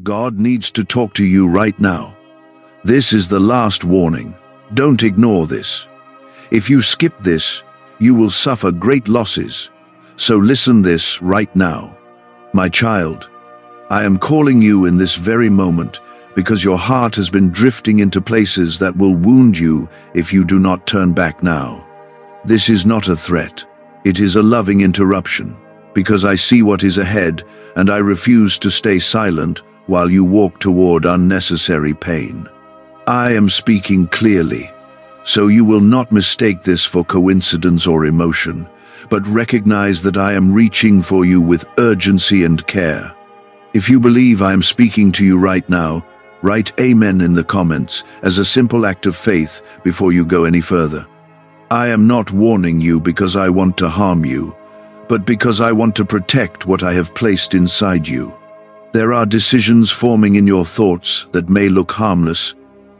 God needs to talk to you right now. This is the last warning. Don't ignore this. If you skip this, you will suffer great losses. So listen this right now. My child, I am calling you in this very moment because your heart has been drifting into places that will wound you if you do not turn back now. This is not a threat. It is a loving interruption, because I see what is ahead and I refuse to stay silent while you walk toward unnecessary pain. I am speaking clearly, so you will not mistake this for coincidence or emotion, but recognize that I am reaching for you with urgency and care. If you believe I am speaking to you right now, write Amen in the comments as a simple act of faith before you go any further. I am not warning you because I want to harm you, but because I want to protect what I have placed inside you. There are decisions forming in your thoughts that may look harmless,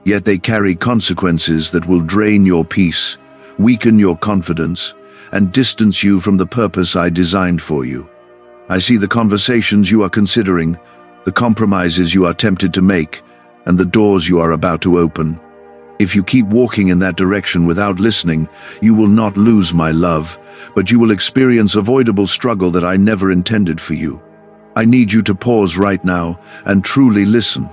yet they carry consequences that will drain your peace, weaken your confidence, and distance you from the purpose I designed for you. I see the conversations you are considering, the compromises you are tempted to make, and the doors you are about to open. If you keep walking in that direction without listening, you will not lose my love, but you will experience avoidable struggle that I never intended for you. I need you to pause right now and truly listen.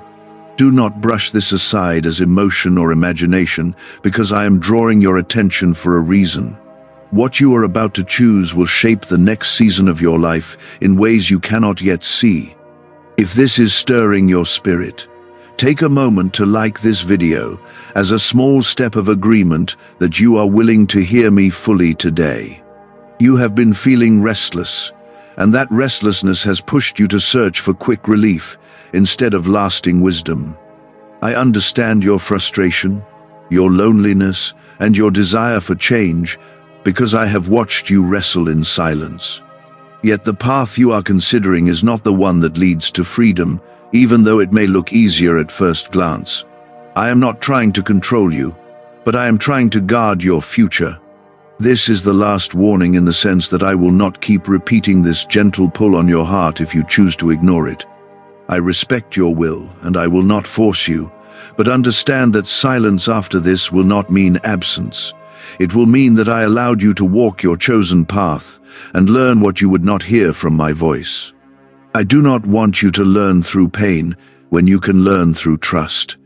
Do not brush this aside as emotion or imagination, because I am drawing your attention for a reason. What you are about to choose will shape the next season of your life in ways you cannot yet see. If this is stirring your spirit, take a moment to like this video as a small step of agreement that you are willing to hear me fully today. You have been feeling restless, and that restlessness has pushed you to search for quick relief instead of lasting wisdom. I understand your frustration, your loneliness, and your desire for change because I have watched you wrestle in silence. Yet the path you are considering is not the one that leads to freedom, even though it may look easier at first glance. I am not trying to control you, but I am trying to guard your future. This is the last warning in the sense that I will not keep repeating this gentle pull on your heart if you choose to ignore it. I respect your will, and I will not force you, but understand that silence after this will not mean absence. It will mean that I allowed you to walk your chosen path and learn what you would not hear from my voice. I do not want you to learn through pain when you can learn through trust.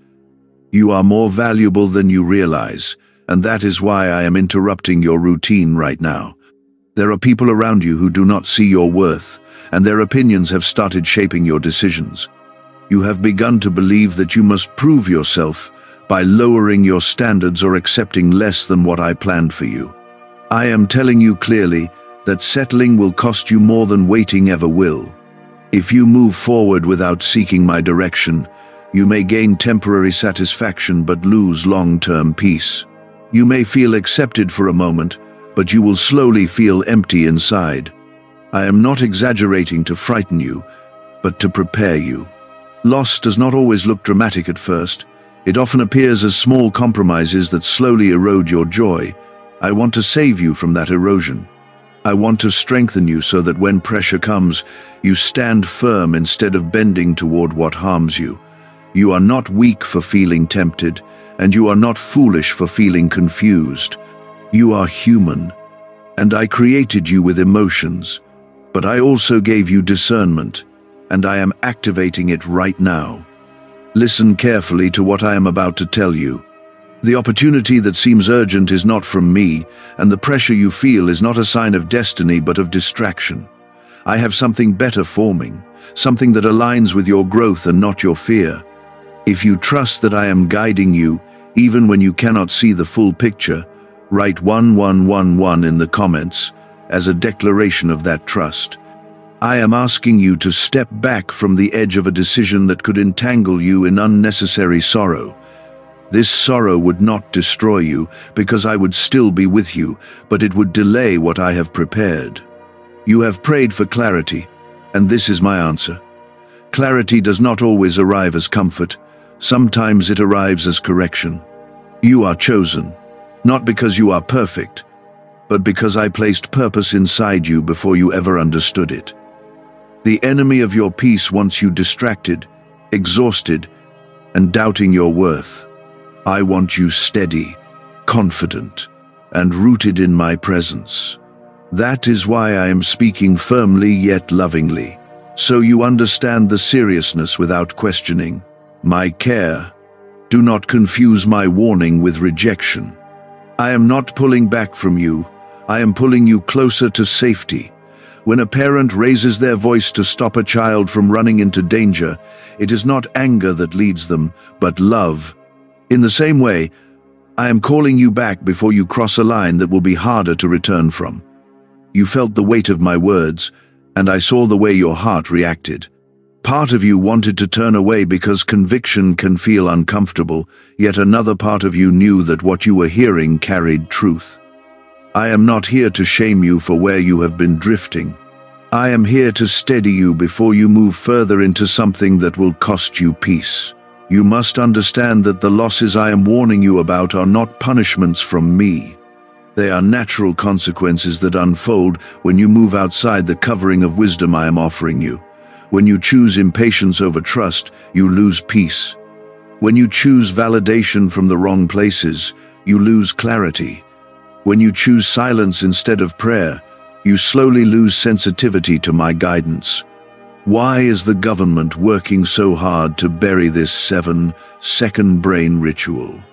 You are more valuable than you realize, and that is why I am interrupting your routine right now. There are people around you who do not see your worth, and their opinions have started shaping your decisions. You have begun to believe that you must prove yourself by lowering your standards or accepting less than what I planned for you. I am telling you clearly that settling will cost you more than waiting ever will. If you move forward without seeking my direction, you may gain temporary satisfaction but lose long-term peace. You may feel accepted for a moment, but you will slowly feel empty inside. I am not exaggerating to frighten you, but to prepare you. Loss does not always look dramatic at first. It often appears as small compromises that slowly erode your joy. I want to save you from that erosion. I want to strengthen you so that when pressure comes, you stand firm instead of bending toward what harms you. You are not weak for feeling tempted, and you are not foolish for feeling confused. You are human, and I created you with emotions, but I also gave you discernment, and I am activating it right now. Listen carefully to what I am about to tell you. The opportunity that seems urgent is not from me, and the pressure you feel is not a sign of destiny but of distraction. I have something better forming, something that aligns with your growth and not your fear. If you trust that I am guiding you, even when you cannot see the full picture, write 1111 in the comments as a declaration of that trust. I am asking you to step back from the edge of a decision that could entangle you in unnecessary sorrow. This sorrow would not destroy you, because I would still be with you, but it would delay what I have prepared. You have prayed for clarity, and this is my answer. Clarity does not always arrive as comfort. Sometimes it arrives as correction. You are chosen, not because you are perfect, but because I placed purpose inside you before you ever understood it. The enemy of your peace wants you distracted, exhausted, and doubting your worth. I want you steady, confident, and rooted in my presence. That is why I am speaking firmly yet lovingly, so you understand the seriousness without questioning. My care. Do not confuse my warning with rejection. I am not pulling back from you. I am pulling you closer to safety. When a parent raises their voice to stop a child from running into danger, it is not anger that leads them, but love. In the same way, I am calling you back before you cross a line that will be harder to return from. You felt the weight of my words, and I saw the way your heart reacted. Part of you wanted to turn away because conviction can feel uncomfortable, yet another part of you knew that what you were hearing carried truth. I am not here to shame you for where you have been drifting. I am here to steady you before you move further into something that will cost you peace. You must understand that the losses I am warning you about are not punishments from me. They are natural consequences that unfold when you move outside the covering of wisdom I am offering you. When you choose impatience over trust, you lose peace. When you choose validation from the wrong places, you lose clarity. When you choose silence instead of prayer, you slowly lose sensitivity to my guidance. Why is the government working so hard to bury this 7-second brain ritual?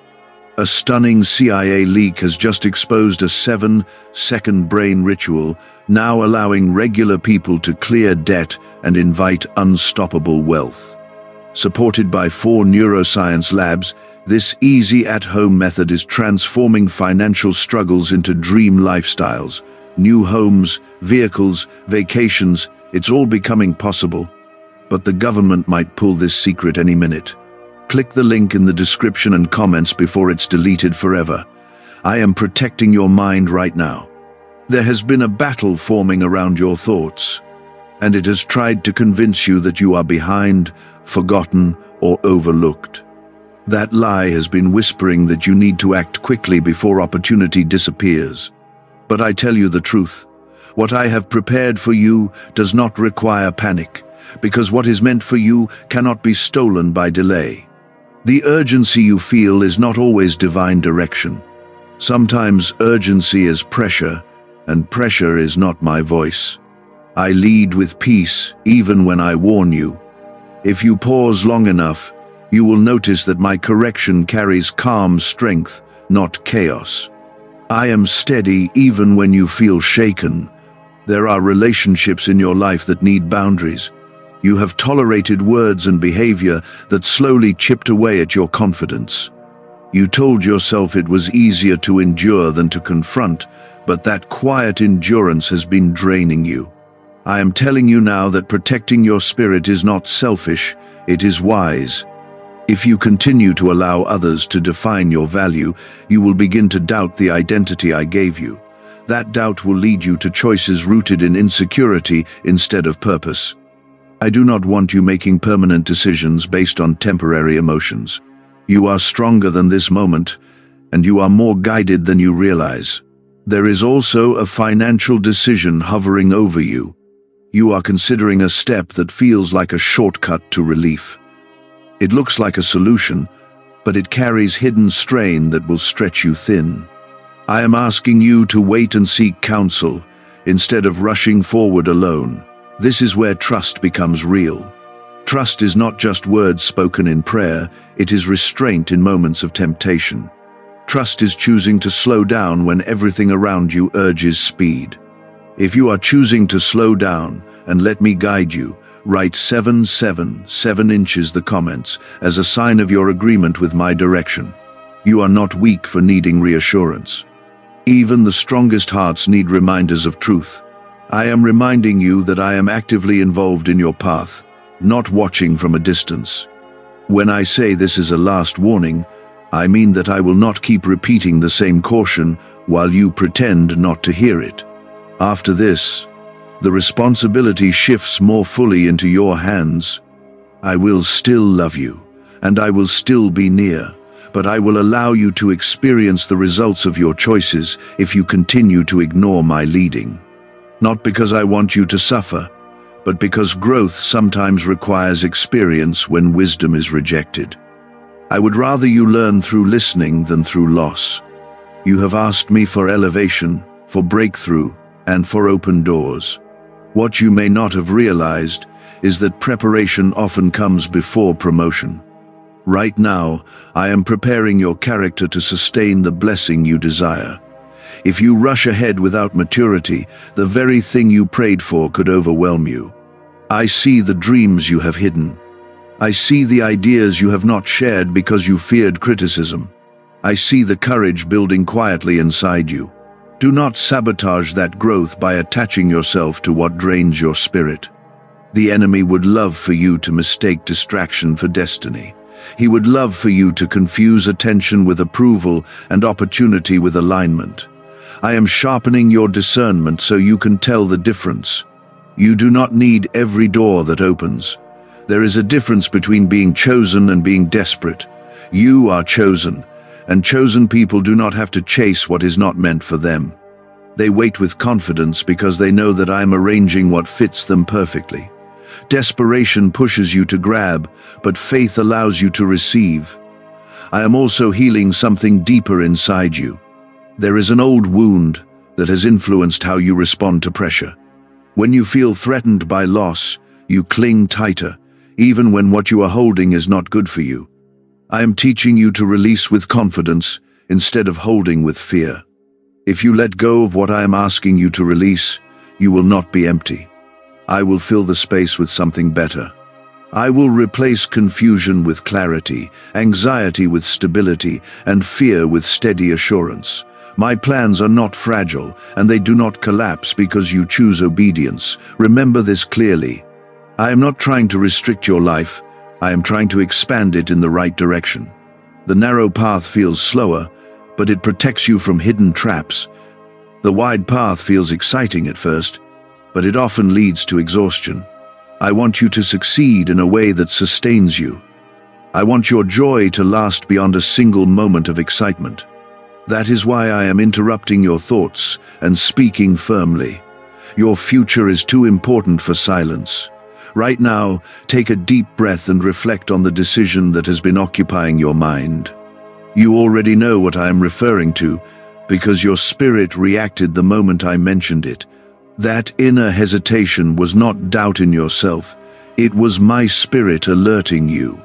A stunning CIA leak has just exposed a 7-second brain ritual, now allowing regular people to clear debt and invite unstoppable wealth. Supported by 4 neuroscience labs, this easy at-home method is transforming financial struggles into dream lifestyles. New homes, vehicles, vacations, it's all becoming possible. But the government might pull this secret any minute. Click the link in the description and comments before it's deleted forever. I am protecting your mind right now. There has been a battle forming around your thoughts, and it has tried to convince you that you are behind, forgotten, or overlooked. That lie has been whispering that you need to act quickly before opportunity disappears. But I tell you the truth. What I have prepared for you does not require panic, because what is meant for you cannot be stolen by delay. The urgency you feel is not always divine direction. Sometimes urgency is pressure, and pressure is not my voice. I lead with peace, even when I warn you. If you pause long enough, you will notice that my correction carries calm strength, not chaos. I am steady even when you feel shaken. There are relationships in your life that need boundaries. You have tolerated words and behavior that slowly chipped away at your confidence. You told yourself it was easier to endure than to confront, but that quiet endurance has been draining you. I am telling you now that protecting your spirit is not selfish, it is wise. If you continue to allow others to define your value, you will begin to doubt the identity I gave you. That doubt will lead you to choices rooted in insecurity instead of purpose. I do not want you making permanent decisions based on temporary emotions. You are stronger than this moment, and you are more guided than you realize. There is also a financial decision hovering over you. You are considering a step that feels like a shortcut to relief. It looks like a solution, but it carries hidden strain that will stretch you thin. I am asking you to wait and seek counsel, instead of rushing forward alone. This is where trust becomes real. Trust is not just words spoken in prayer, it is restraint in moments of temptation. Trust is choosing to slow down when everything around you urges speed. If you are choosing to slow down and let me guide you, write 7 inches the comments as a sign of your agreement with my direction. You are not weak for needing reassurance. Even the strongest hearts need reminders of truth. I am reminding you that I am actively involved in your path, not watching from a distance. When I say this is a last warning, I mean that I will not keep repeating the same caution while you pretend not to hear it. After this, the responsibility shifts more fully into your hands. I will still love you, and I will still be near, but I will allow you to experience the results of your choices if you continue to ignore my leading. Not because I want you to suffer, but because growth sometimes requires experience when wisdom is rejected. I would rather you learn through listening than through loss. You have asked me for elevation, for breakthrough, and for open doors. What you may not have realized is that preparation often comes before promotion. Right now, I am preparing your character to sustain the blessing you desire. If you rush ahead without maturity, the very thing you prayed for could overwhelm you. I see the dreams you have hidden. I see the ideas you have not shared because you feared criticism. I see the courage building quietly inside you. Do not sabotage that growth by attaching yourself to what drains your spirit. The enemy would love for you to mistake distraction for destiny. He would love for you to confuse attention with approval and opportunity with alignment. I am sharpening your discernment so you can tell the difference. You do not need every door that opens. There is a difference between being chosen and being desperate. You are chosen, and chosen people do not have to chase what is not meant for them. They wait with confidence because they know that I am arranging what fits them perfectly. Desperation pushes you to grab, but faith allows you to receive. I am also healing something deeper inside you. There is an old wound that has influenced how you respond to pressure. When you feel threatened by loss, you cling tighter, even when what you are holding is not good for you. I am teaching you to release with confidence instead of holding with fear. If you let go of what I am asking you to release, you will not be empty. I will fill the space with something better. I will replace confusion with clarity, anxiety with stability, and fear with steady assurance. My plans are not fragile, and they do not collapse because you choose obedience. Remember this clearly. I am not trying to restrict your life. I am trying to expand it in the right direction. The narrow path feels slower, but it protects you from hidden traps. The wide path feels exciting at first, but it often leads to exhaustion. I want you to succeed in a way that sustains you. I want your joy to last beyond a single moment of excitement. That is why I am interrupting your thoughts and speaking firmly. Your future is too important for silence. Right now, take a deep breath and reflect on the decision that has been occupying your mind. You already know what I am referring to, because your spirit reacted the moment I mentioned it. That inner hesitation was not doubt in yourself. It was my spirit alerting you.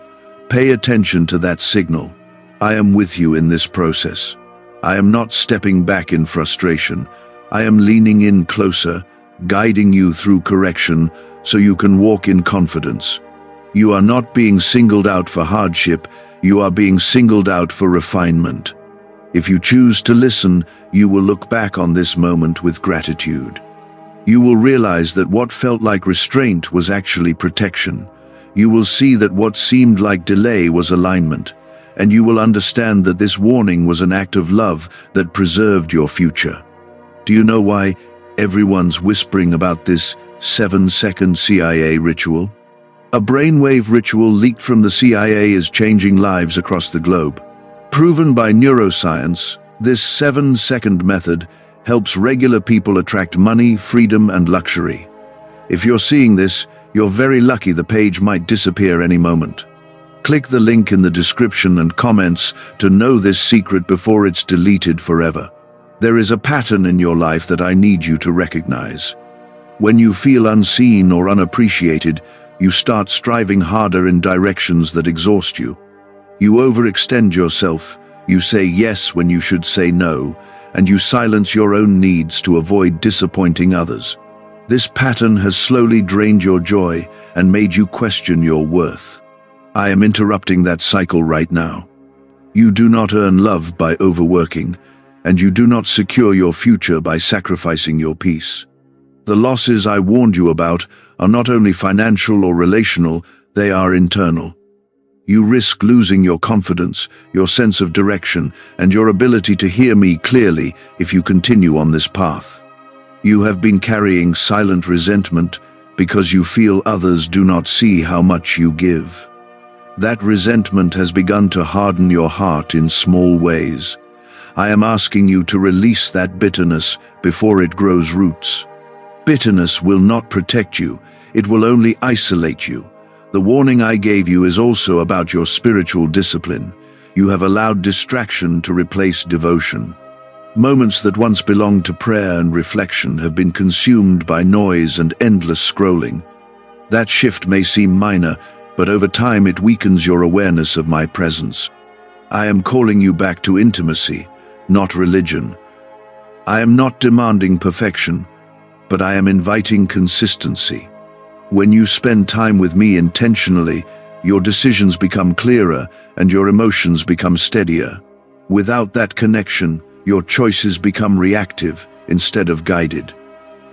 Pay attention to that signal. I am with you in this process. I am not stepping back in frustration. I am leaning in closer, guiding you through correction so you can walk in confidence. You are not being singled out for hardship, you are being singled out for refinement. If you choose to listen, you will look back on this moment with gratitude. You will realize that what felt like restraint was actually protection. You will see that what seemed like delay was alignment, and you will understand that this warning was an act of love that preserved your future. Do you know why everyone's whispering about this 7-second CIA ritual? A brainwave ritual leaked from the CIA is changing lives across the globe. Proven by neuroscience, this 7-second method helps regular people attract money, freedom, and luxury. If you're seeing this, you're very lucky. The page might disappear any moment. Click the link in the description and comments to know this secret before it's deleted forever. There is a pattern in your life that I need you to recognize. When you feel unseen or unappreciated, you start striving harder in directions that exhaust you. You overextend yourself, you say yes when you should say no, and you silence your own needs to avoid disappointing others. This pattern has slowly drained your joy and made you question your worth. I am interrupting that cycle right now. You do not earn love by overworking, and you do not secure your future by sacrificing your peace. The losses I warned you about are not only financial or relational, they are internal. You risk losing your confidence, your sense of direction, and your ability to hear me clearly if you continue on this path. You have been carrying silent resentment because you feel others do not see how much you give. That resentment has begun to harden your heart in small ways. I am asking you to release that bitterness before it grows roots. Bitterness will not protect you, It will only isolate you. The warning I gave you is also about your spiritual discipline. You have allowed distraction to replace devotion. Moments that once belonged to prayer and reflection have been consumed by noise and endless scrolling. That shift may seem minor, but over time it weakens your awareness of my presence. I am calling you back to intimacy, not religion. I am not demanding perfection, but I am inviting consistency. When you spend time with me intentionally, your decisions become clearer and your emotions become steadier. Without that connection, your choices become reactive instead of guided.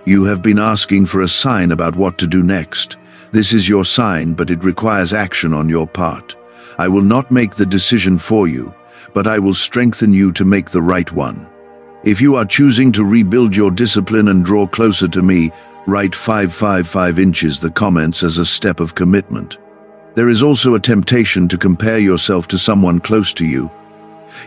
You have been asking for a sign about what to do next. This is your sign, but it requires action on your part. I will not make the decision for you, but I will strengthen you to make the right one. If you are choosing to rebuild your discipline and draw closer to me, write 555 inches the comments as a step of commitment. There is also a temptation to compare yourself to someone close to you.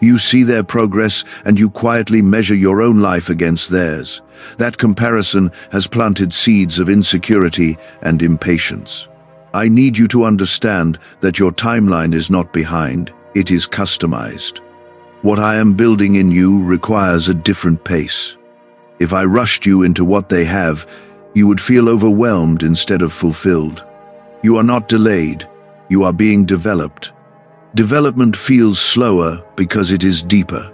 You see their progress and you quietly measure your own life against theirs. That comparison has planted seeds of insecurity and impatience. I need you to understand that your timeline is not behind, it is customized. What I am building in you requires a different pace. If I rushed you into what they have, you would feel overwhelmed instead of fulfilled. You are not delayed, you are being developed. Development feels slower because it is deeper.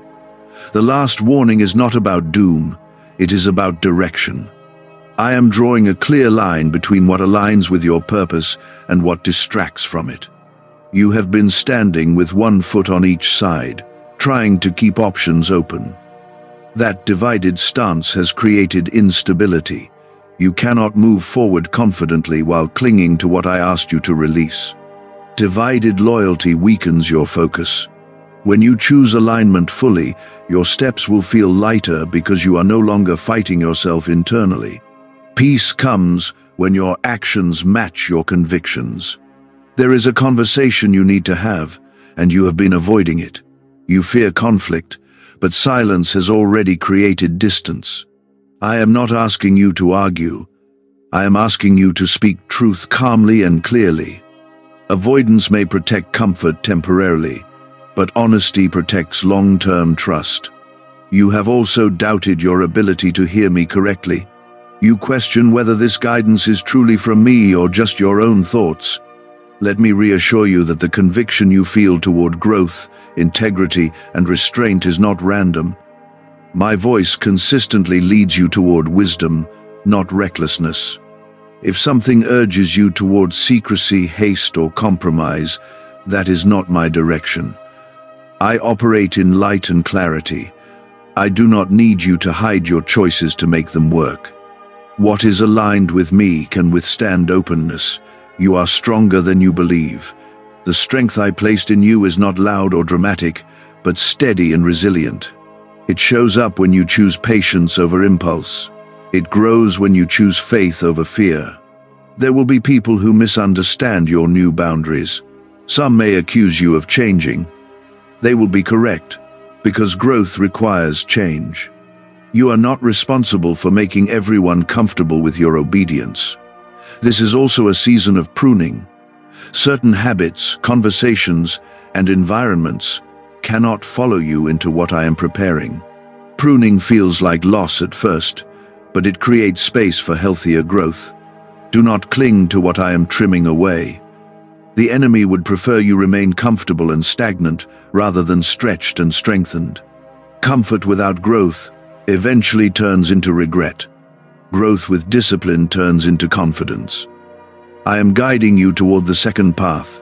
The last warning is not about doom, it is about direction. I am drawing a clear line between what aligns with your purpose and what distracts from it. You have been standing with one foot on each side, trying to keep options open. That divided stance has created instability. You cannot move forward confidently while clinging to what I asked you to release. Divided loyalty weakens your focus. When you choose alignment fully, your steps will feel lighter because you are no longer fighting yourself internally. Peace comes when your actions match your convictions. There is a conversation you need to have, and you have been avoiding it. You fear conflict, but silence has already created distance. I am not asking you to argue. I am asking you to speak truth calmly and clearly. Avoidance may protect comfort temporarily, but honesty protects long-term trust. You have also doubted your ability to hear me correctly. You question whether this guidance is truly from me or just your own thoughts. Let me reassure you that the conviction you feel toward growth, integrity, and restraint is not random. My voice consistently leads you toward wisdom, not recklessness. If something urges you toward secrecy, haste, or compromise, that is not my direction. I operate in light and clarity. I do not need you to hide your choices to make them work. What is aligned with me can withstand openness. You are stronger than you believe. The strength I placed in you is not loud or dramatic, but steady and resilient. It shows up when you choose patience over impulse. It grows when you choose faith over fear. There will be people who misunderstand your new boundaries. Some may accuse you of changing. They will be correct, because growth requires change. You are not responsible for making everyone comfortable with your obedience. This is also a season of pruning. Certain habits, conversations, and environments cannot follow you into what I am preparing. Pruning feels like loss at first, but it creates space for healthier growth. Do not cling to what I am trimming away. The enemy would prefer you remain comfortable and stagnant rather than stretched and strengthened. Comfort without growth eventually turns into regret. Growth with discipline turns into confidence. I am guiding you toward the second path.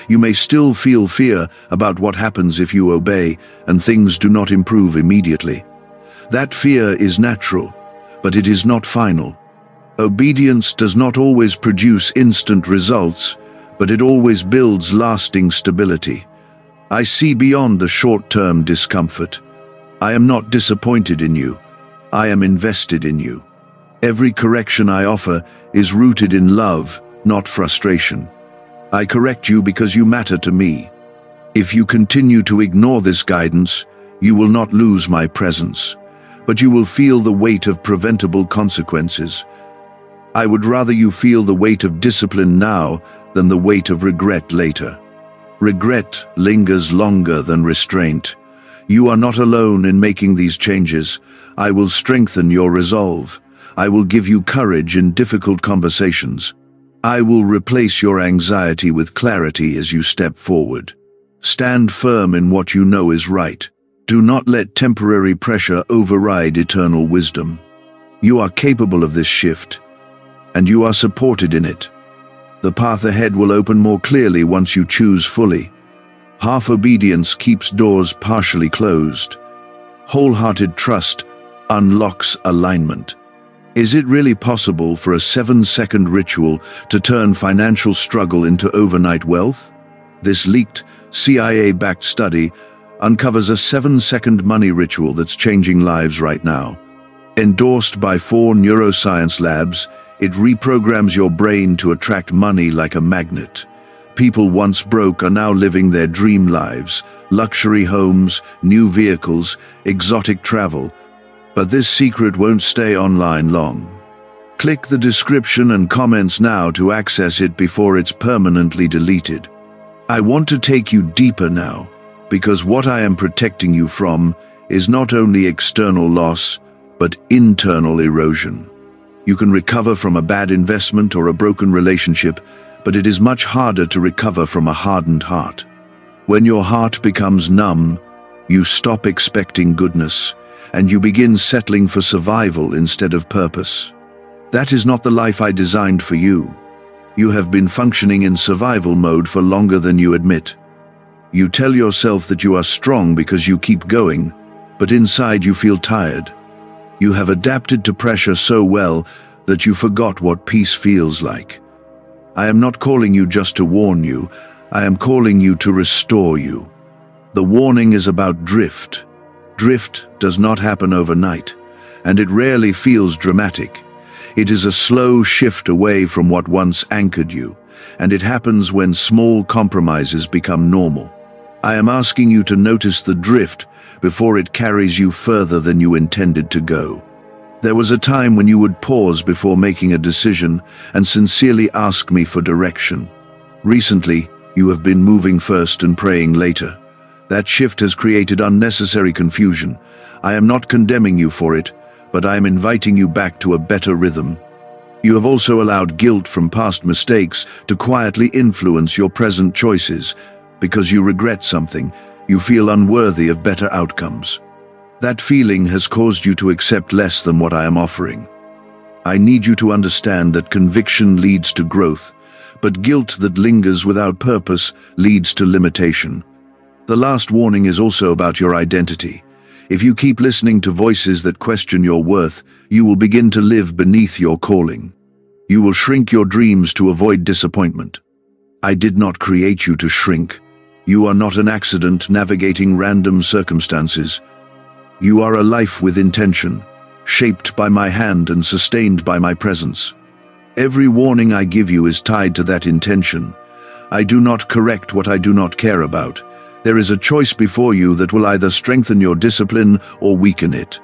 You may still feel fear about what happens if you obey and things do not improve immediately. That fear is natural, but it is not final. Obedience does not always produce instant results, but it always builds lasting stability. I see beyond the short-term discomfort. I am not disappointed in you. I am invested in you. Every correction I offer is rooted in love, not frustration. I correct you because you matter to me. If you continue to ignore this guidance, you will not lose my presence, but you will feel the weight of preventable consequences. I would rather you feel the weight of discipline now than the weight of regret later. Regret lingers longer than restraint. You are not alone in making these changes. I will strengthen your resolve. I will give you courage in difficult conversations. I will replace your anxiety with clarity as you step forward. Stand firm in what you know is right. Do not let temporary pressure override eternal wisdom. You are capable of this shift, and you are supported in it. The path ahead will open more clearly once you choose fully. Half obedience keeps doors partially closed. Wholehearted trust unlocks alignment. Is it really possible for a 7-second ritual to turn financial struggle into overnight wealth? This leaked, CIA-backed study uncovers a 7-second money ritual that's changing lives right now. Endorsed by 4 neuroscience labs, it reprograms your brain to attract money like a magnet. People once broke are now living their dream lives, luxury homes, new vehicles, exotic travel. But this secret won't stay online long. Click the description and comments now to access it before it's permanently deleted. I want to take you deeper now, because what I am protecting you from is not only external loss, but internal erosion. You can recover from a bad investment or a broken relationship, but it is much harder to recover from a hardened heart. When your heart becomes numb, you stop expecting goodness, and you begin settling for survival instead of purpose. That is not the life I designed for you. You have been functioning in survival mode for longer than you admit. You tell yourself that you are strong because you keep going, but inside you feel tired. You have adapted to pressure so well that you forgot what peace feels like. I am not calling you just to warn you. I am calling you to restore you. The warning is about drift. Drift does not happen overnight, and it rarely feels dramatic. It is a slow shift away from what once anchored you, and it happens when small compromises become normal. I am asking you to notice the drift before it carries you further than you intended to go. There was a time when you would pause before making a decision and sincerely ask me for direction. Recently, you have been moving first and praying later. That shift has created unnecessary confusion. I am not condemning you for it, but I am inviting you back to a better rhythm. You have also allowed guilt from past mistakes to quietly influence your present choices. Because you regret something, you feel unworthy of better outcomes. That feeling has caused you to accept less than what I am offering. I need you to understand that conviction leads to growth, but guilt that lingers without purpose leads to limitation. The last warning is also about your identity. If you keep listening to voices that question your worth, you will begin to live beneath your calling. You will shrink your dreams to avoid disappointment. I did not create you to shrink. You are not an accident navigating random circumstances. You are a life with intention, shaped by my hand and sustained by my presence. Every warning I give you is tied to that intention. I do not correct what I do not care about. There is a choice before you that will either strengthen your discipline or weaken it.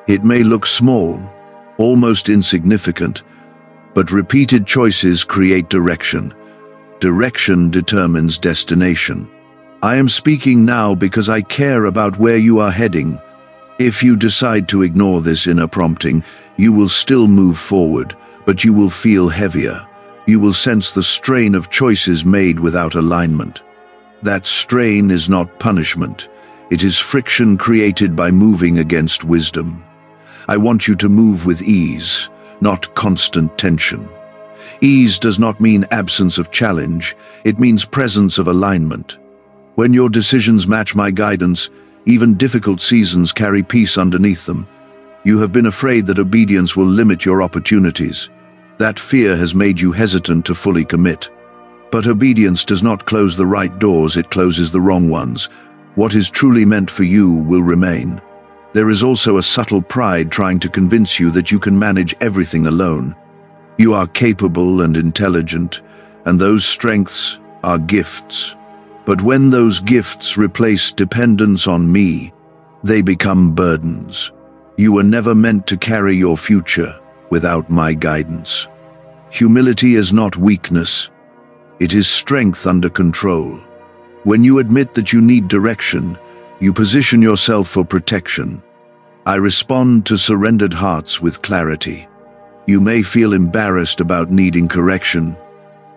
It may look small, almost insignificant, but repeated choices create direction. Direction determines destination. I am speaking now because I care about where you are heading. If you decide to ignore this inner prompting, you will still move forward, but you will feel heavier. You will sense the strain of choices made without alignment. That strain is not punishment. It is friction created by moving against wisdom. I want you to move with ease, not constant tension. Ease does not mean absence of challenge. It means presence of alignment. When your decisions match my guidance, even difficult seasons carry peace underneath them. You have been afraid that obedience will limit your opportunities. That fear has made you hesitant to fully commit. But obedience does not close the right doors, it closes the wrong ones. What is truly meant for you will remain. There is also a subtle pride trying to convince you that you can manage everything alone. You are capable and intelligent, and those strengths are gifts. But when those gifts replace dependence on me, they become burdens. You were never meant to carry your future without my guidance. Humility is not weakness. It is strength under control. When you admit that you need direction, you position yourself for protection. I respond to surrendered hearts with clarity. You may feel embarrassed about needing correction.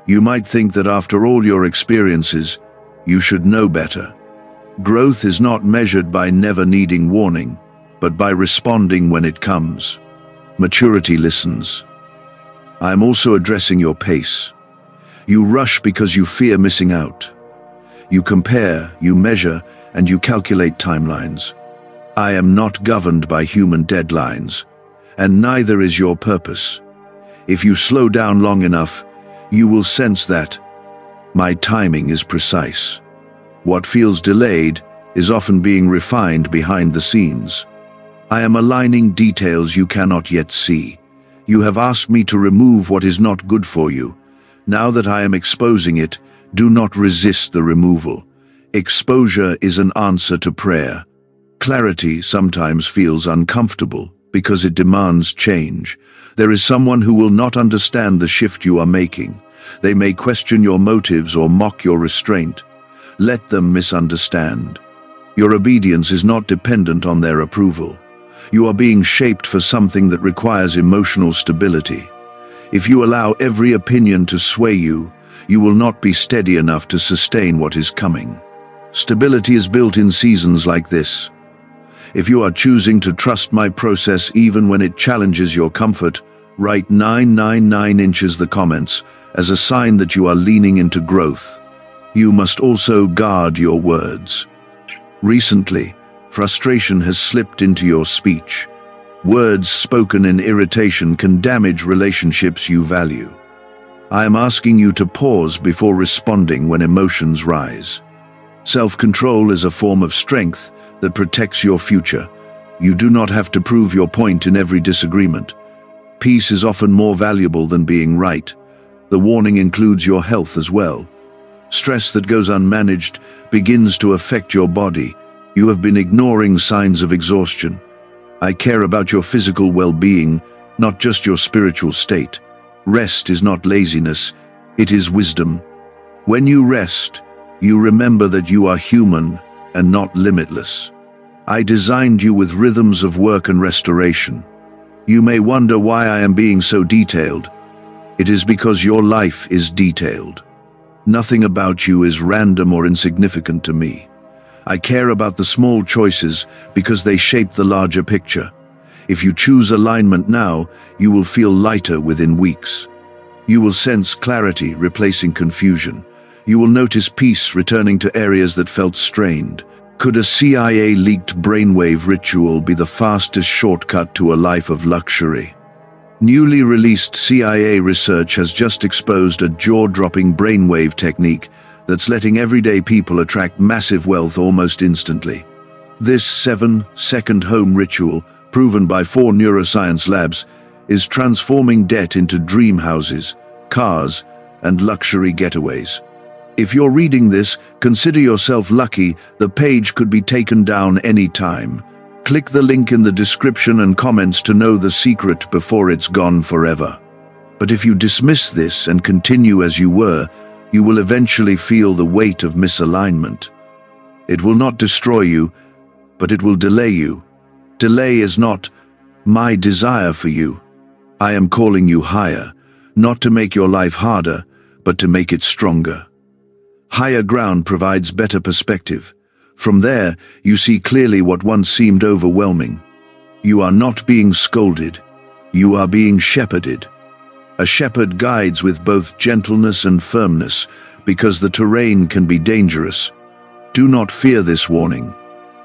You might think that after all your experiences, you should know better. Growth is not measured by never needing warning, but by responding when it comes. Maturity listens. I am also addressing your pace. You rush because you fear missing out. You compare, you measure, and you calculate timelines. I am not governed by human deadlines, and neither is your purpose. If you slow down long enough, you will sense that my timing is precise. What feels delayed is often being refined behind the scenes. I am aligning details you cannot yet see. You have asked me to remove what is not good for you. Now that I am exposing it, do not resist the removal. Exposure is an answer to prayer. Clarity sometimes feels uncomfortable because it demands change. There is someone who will not understand the shift you are making. They may question your motives or mock your restraint. Let them misunderstand. Your obedience is not dependent on their approval. You are being shaped for something that requires emotional stability. If you allow every opinion to sway you, you will not be steady enough to sustain what is coming. Stability is built in seasons like this. If you are choosing to trust my process even when it challenges your comfort, write 999 inches the comments as a sign that you are leaning into growth. You must also guard your words. Recently, frustration has slipped into your speech. Words spoken in irritation can damage relationships you value. I am asking you to pause before responding when emotions rise. Self-control is a form of strength that protects your future. You do not have to prove your point in every disagreement. Peace is often more valuable than being right. The warning includes your health as well. Stress that goes unmanaged begins to affect your body. You have been ignoring signs of exhaustion. I care about your physical well-being, not just your spiritual state. Rest is not laziness, it is wisdom. When you rest, you remember that you are human and not limitless. I designed you with rhythms of work and restoration. You may wonder why I am being so detailed. It is because your life is detailed. Nothing about you is random or insignificant to me. I care about the small choices because they shape the larger picture. If you choose alignment now, you will feel lighter within weeks. You will sense clarity replacing confusion. You will notice peace returning to areas that felt strained. Could a CIA-leaked brainwave ritual be the fastest shortcut to a life of luxury? Newly released CIA research has just exposed a jaw-dropping brainwave technique that's letting everyday people attract massive wealth almost instantly. This 7-second home ritual, proven by 4 neuroscience labs, is transforming debt into dream houses, cars, and luxury getaways. If you're reading this, consider yourself lucky. The page could be taken down any time. Click the link in the description and comments to know the secret before it's gone forever. But if you dismiss this and continue as you were, you will eventually feel the weight of misalignment. It will not destroy you, but it will delay you. Delay is not my desire for you. I am calling you higher, not to make your life harder, but to make it stronger. Higher ground provides better perspective. From there, you see clearly what once seemed overwhelming. You are not being scolded. You are being shepherded. A shepherd guides with both gentleness and firmness, because the terrain can be dangerous. Do not fear this warning.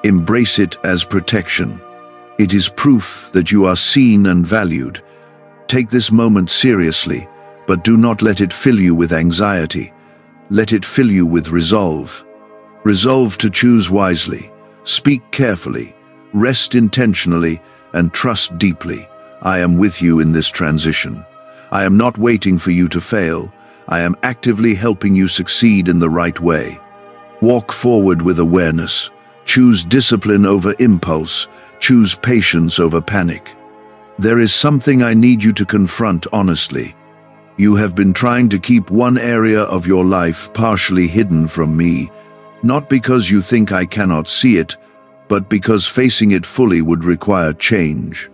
Embrace it as protection. It is proof that you are seen and valued. Take this moment seriously, but do not let it fill you with anxiety. Let it fill you with resolve. Resolve to choose wisely, speak carefully, rest intentionally, and trust deeply. I am with you in this transition. I am not waiting for you to fail. I am actively helping you succeed in the right way. Walk forward with awareness. Choose discipline over impulse. Choose patience over panic. There is something I need you to confront honestly. You have been trying to keep one area of your life partially hidden from me, not because you think I cannot see it, but because facing it fully would require change.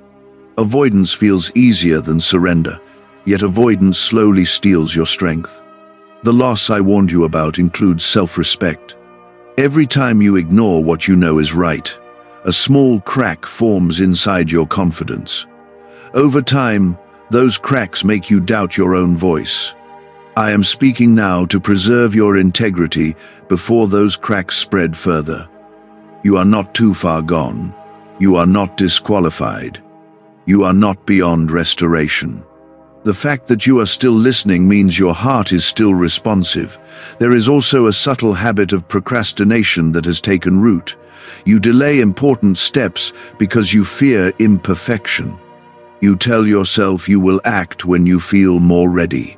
Avoidance feels easier than surrender, yet avoidance slowly steals your strength. The loss I warned you about includes self-respect. Every time you ignore what you know is right, a small crack forms inside your confidence. Over time, those cracks make you doubt your own voice. I am speaking now to preserve your integrity before those cracks spread further. You are not too far gone. You are not disqualified. You are not beyond restoration. The fact that you are still listening means your heart is still responsive. There is also a subtle habit of procrastination that has taken root. You delay important steps because you fear imperfection. You tell yourself you will act when you feel more ready.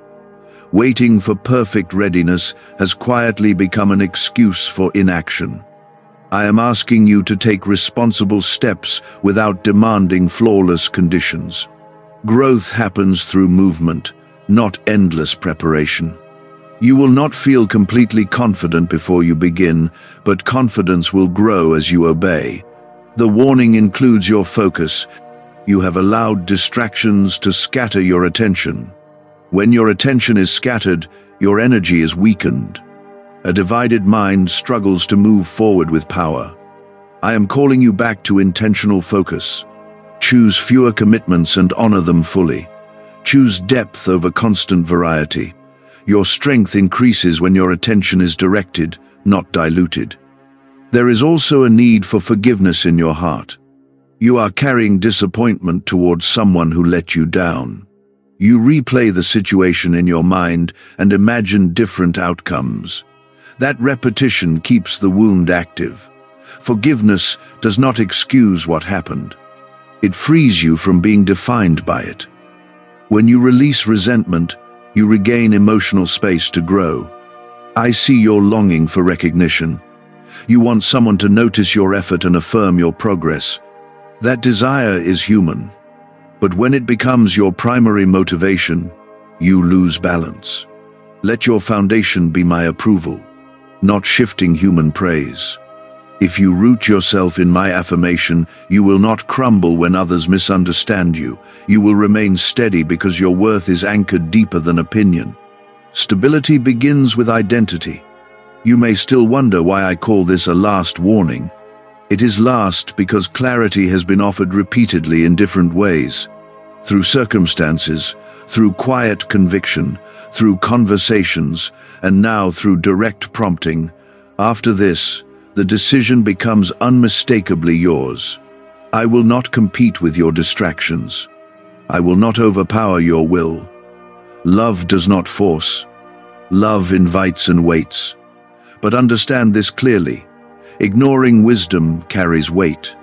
Waiting for perfect readiness has quietly become an excuse for inaction. I am asking you to take responsible steps without demanding flawless conditions. Growth happens through movement, not endless preparation. You will not feel completely confident before you begin, but confidence will grow as you obey. The warning includes your focus. You have allowed distractions to scatter your attention. When your attention is scattered, your energy is weakened. A divided mind struggles to move forward with power. I am calling you back to intentional focus. Choose fewer commitments and honor them fully. Choose depth over constant variety. Your strength increases when your attention is directed, not diluted. There is also a need for forgiveness in your heart. You are carrying disappointment towards someone who let you down. You replay the situation in your mind and imagine different outcomes. That repetition keeps the wound active. Forgiveness does not excuse what happened. It frees you from being defined by it. When you release resentment, you regain emotional space to grow. I see your longing for recognition. You want someone to notice your effort and affirm your progress. That desire is human. But when it becomes your primary motivation, you lose balance. Let your foundation be my approval, not shifting human praise. If you root yourself in my affirmation, you will not crumble when others misunderstand you. You will remain steady because your worth is anchored deeper than opinion. Stability begins with identity. You may still wonder why I call this a last warning. It is last because clarity has been offered repeatedly in different ways. Through circumstances, through quiet conviction, through conversations, and now through direct prompting. After this, the decision becomes unmistakably yours. I will not compete with your distractions. I will not overpower your will. Love does not force. Love invites and waits. But understand this clearly. Ignoring wisdom carries weight.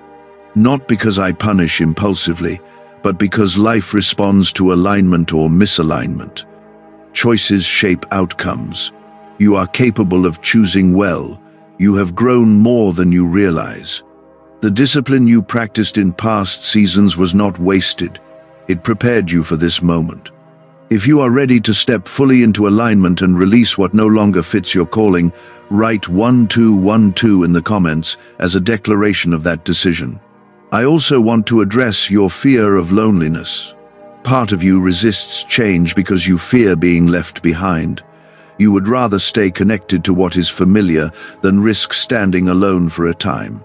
Not because I punish impulsively, but because life responds to alignment or misalignment. Choices shape outcomes. You are capable of choosing well. You have grown more than you realize. The discipline you practiced in past seasons was not wasted. It prepared you for this moment. If you are ready to step fully into alignment and release what no longer fits your calling, write 1212 in the comments as a declaration of that decision. I also want to address your fear of loneliness. Part of you resists change because you fear being left behind. You would rather stay connected to what is familiar than risk standing alone for a time.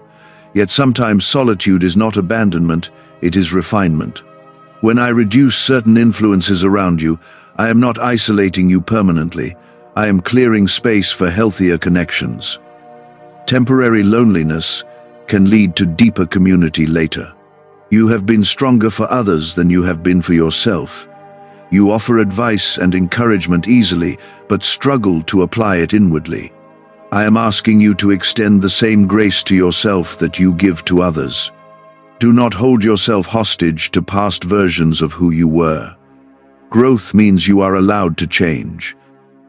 Yet sometimes solitude is not abandonment, it is refinement. When I reduce certain influences around you, I am not isolating you permanently. I am clearing space for healthier connections. Temporary loneliness can lead to deeper community later. You have been stronger for others than you have been for yourself. You offer advice and encouragement easily, but struggle to apply it inwardly. I am asking you to extend the same grace to yourself that you give to others. Do not hold yourself hostage to past versions of who you were. Growth means you are allowed to change.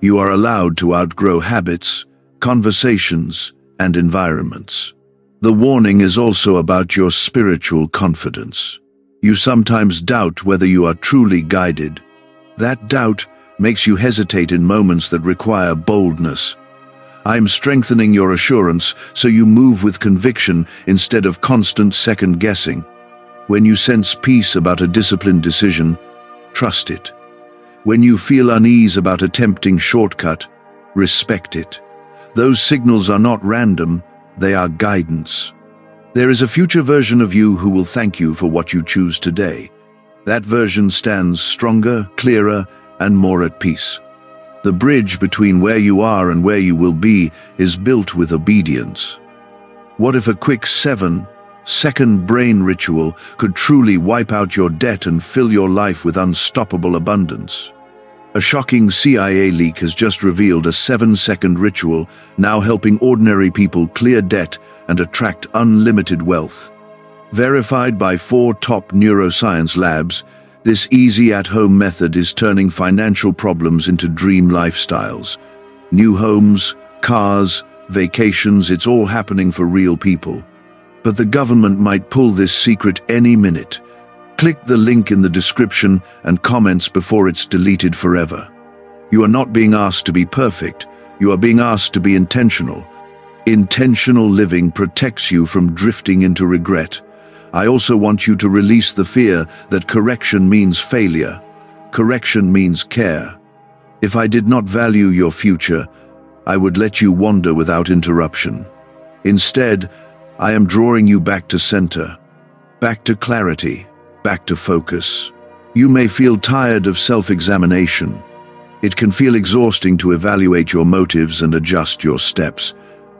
You are allowed to outgrow habits, conversations, and environments. The warning is also about your spiritual confidence. You sometimes doubt whether you are truly guided. That doubt makes you hesitate in moments that require boldness. I am strengthening your assurance so you move with conviction instead of constant second-guessing. When you sense peace about a disciplined decision, trust it. When you feel unease about a tempting shortcut, respect it. Those signals are not random, they are guidance. There is a future version of you who will thank you for what you choose today. That version stands stronger, clearer, and more at peace. The bridge between where you are and where you will be is built with obedience. What if a quick 7-second brain ritual could truly wipe out your debt and fill your life with unstoppable abundance? A shocking CIA leak has just revealed a 7-second ritual now helping ordinary people clear debt and attract unlimited wealth. Verified by 4 top neuroscience labs, this easy at-home method is turning financial problems into dream lifestyles. New homes, cars, vacations, it's all happening for real people. But the government might pull this secret any minute. Click the link in the description and comments before it's deleted forever. You are not being asked to be perfect, you are being asked to be intentional. Intentional living protects you from drifting into regret. I also want you to release the fear that correction means failure. Correction means care. If I did not value your future, I would let you wander without interruption. Instead, I am drawing you back to center, back to clarity, back to focus. You may feel tired of self-examination. It can feel exhausting to evaluate your motives and adjust your steps.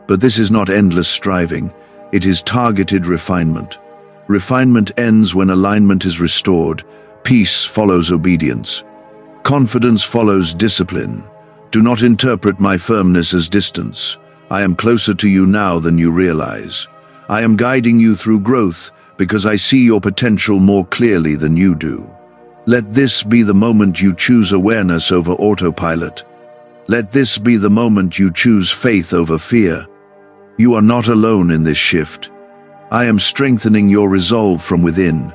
But this is not endless striving, it is targeted refinement. Refinement ends when alignment is restored. Peace follows obedience. Confidence follows discipline. Do not interpret my firmness as distance. I am closer to you now than you realize. I am guiding you through growth because I see your potential more clearly than you do. Let this be the moment you choose awareness over autopilot. Let this be the moment you choose faith over fear. You are not alone in this shift. I am strengthening your resolve from within.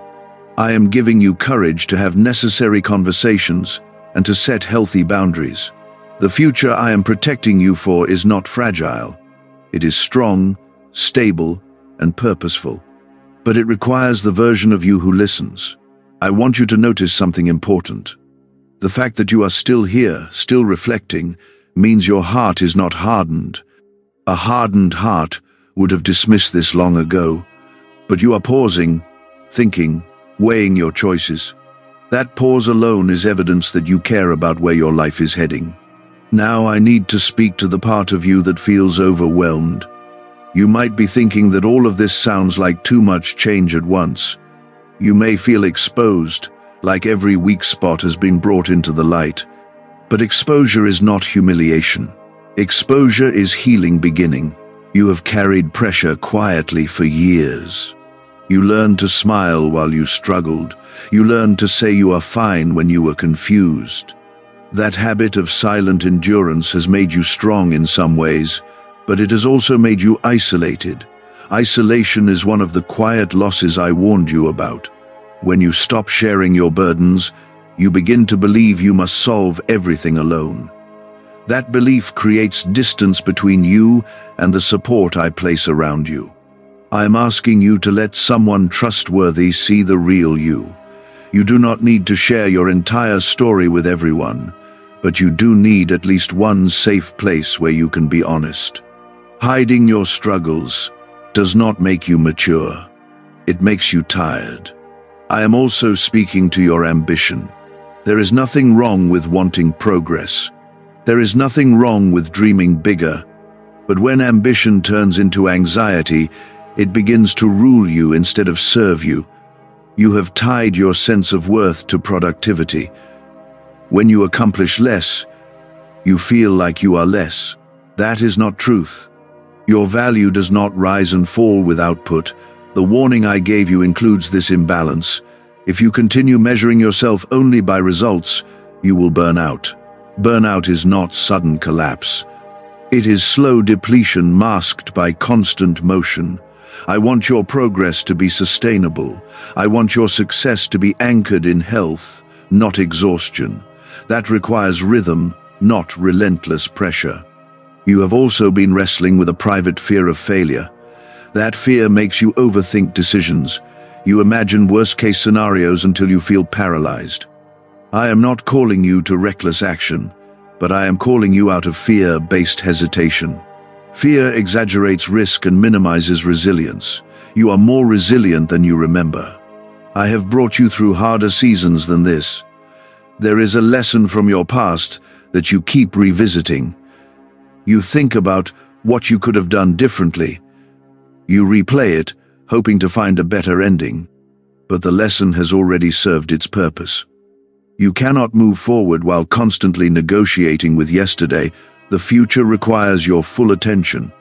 I am giving you courage to have necessary conversations and to set healthy boundaries. The future I am protecting you for is not fragile. It is strong, stable, and purposeful. But it requires the version of you who listens. I want you to notice something important. The fact that you are still here, still reflecting, means your heart is not hardened. A hardened heart would have dismissed this long ago. But you are pausing, thinking, weighing your choices. That pause alone is evidence that you care about where your life is heading. Now I need to speak to the part of you that feels overwhelmed. You might be thinking that all of this sounds like too much change at once. You may feel exposed, like every weak spot has been brought into the light. But exposure is not humiliation. Exposure is healing beginning. You have carried pressure quietly for years. You learned to smile while you struggled. You learned to say you are fine when you were confused. That habit of silent endurance has made you strong in some ways, but it has also made you isolated. Isolation is one of the quiet losses I warned you about. When you stop sharing your burdens, you begin to believe you must solve everything alone. That belief creates distance between you and the support I place around you. I am asking you to let someone trustworthy see the real you. You do not need to share your entire story with everyone, but you do need at least one safe place where you can be honest. Hiding your struggles does not make you mature. It makes you tired. I am also speaking to your ambition. There is nothing wrong with wanting progress. There is nothing wrong with dreaming bigger, but when ambition turns into anxiety, it begins to rule you instead of serve you. You have tied your sense of worth to productivity. When you accomplish less, you feel like you are less. That is not truth. Your value does not rise and fall with output. The warning I gave you includes this imbalance. If you continue measuring yourself only by results, you will burn out. Burnout is not sudden collapse. It is slow depletion masked by constant motion. I want your progress to be sustainable. I want your success to be anchored in health, not exhaustion. That requires rhythm, not relentless pressure. You have also been wrestling with a private fear of failure. That fear makes you overthink decisions. You imagine worst-case scenarios until you feel paralyzed. I am not calling you to reckless action, but I am calling you out of fear-based hesitation. Fear exaggerates risk and minimizes resilience. You are more resilient than you remember. I have brought you through harder seasons than this. There is a lesson from your past that you keep revisiting. You think about what you could have done differently. You replay it, hoping to find a better ending. But the lesson has already served its purpose. You cannot move forward while constantly negotiating with yesterday. The future requires your full attention.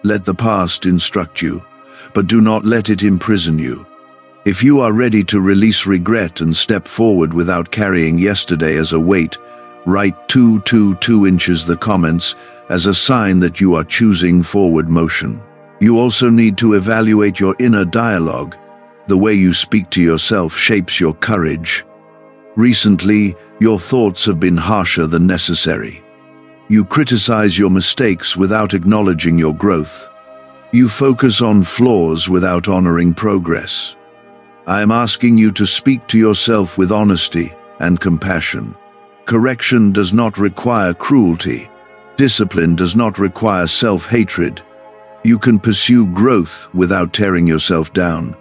Let the past instruct you, but do not let it imprison you. If you are ready to release regret and step forward without carrying yesterday as a weight, write 222 inches the comments as a sign that you are choosing forward motion. You also need to evaluate your inner dialogue. The way you speak to yourself shapes your courage. Recently, your thoughts have been harsher than necessary. You criticize your mistakes without acknowledging your growth. You focus on flaws without honoring progress. I am asking you to speak to yourself with honesty and compassion. Correction does not require cruelty. Discipline does not require self-hatred. You can pursue growth without tearing yourself down.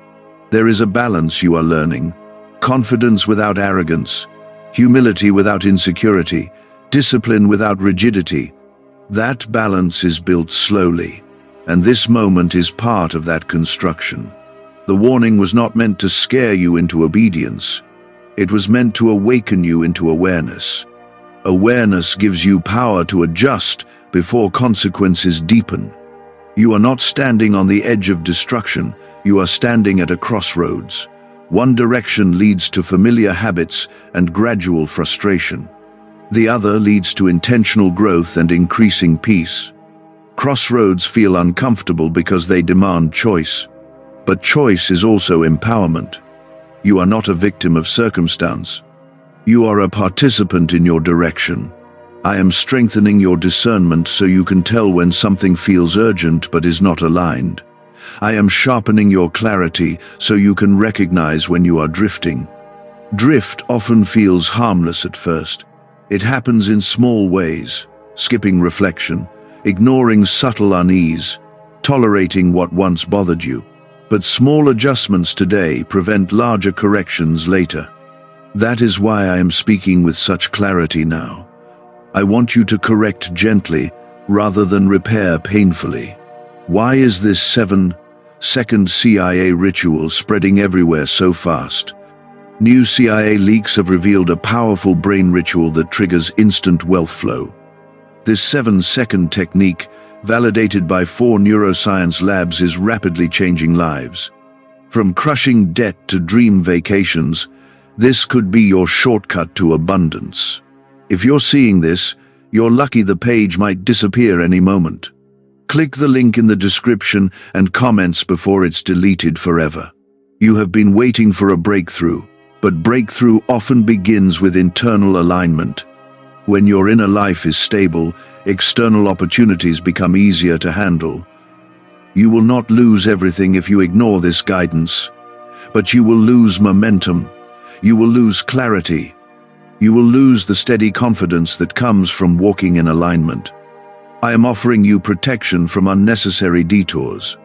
There is a balance you are learning. Confidence without arrogance. Humility without insecurity. Discipline without rigidity. That balance is built slowly, and this moment is part of that construction. The warning was not meant to scare you into obedience. It was meant to awaken you into awareness. Awareness gives you power to adjust before consequences deepen. You are not standing on the edge of destruction, you are standing at a crossroads. One direction leads to familiar habits and gradual frustration. The other leads to intentional growth and increasing peace. Crossroads feel uncomfortable because they demand choice. But choice is also empowerment. You are not a victim of circumstance. You are a participant in your direction. I am strengthening your discernment so you can tell when something feels urgent but is not aligned. I am sharpening your clarity so you can recognize when you are drifting. Drift often feels harmless at first. It happens in small ways, skipping reflection, ignoring subtle unease, tolerating what once bothered you. But small adjustments today prevent larger corrections later. That is why I am speaking with such clarity now. I want you to correct gently rather than repair painfully. Why is this 7-second CIA ritual spreading everywhere so fast? New CIA leaks have revealed a powerful brain ritual that triggers instant wealth flow. This 7-second technique, validated by 4 neuroscience labs, is rapidly changing lives. From crushing debt to dream vacations, this could be your shortcut to abundance. If you're seeing this, you're lucky. The page might disappear any moment. Click the link in the description and comments before it's deleted forever. You have been waiting for a breakthrough, but breakthrough often begins with internal alignment. When your inner life is stable, external opportunities become easier to handle. You will not lose everything if you ignore this guidance, but you will lose momentum. You will lose clarity. You will lose the steady confidence that comes from walking in alignment. I am offering you protection from unnecessary detours.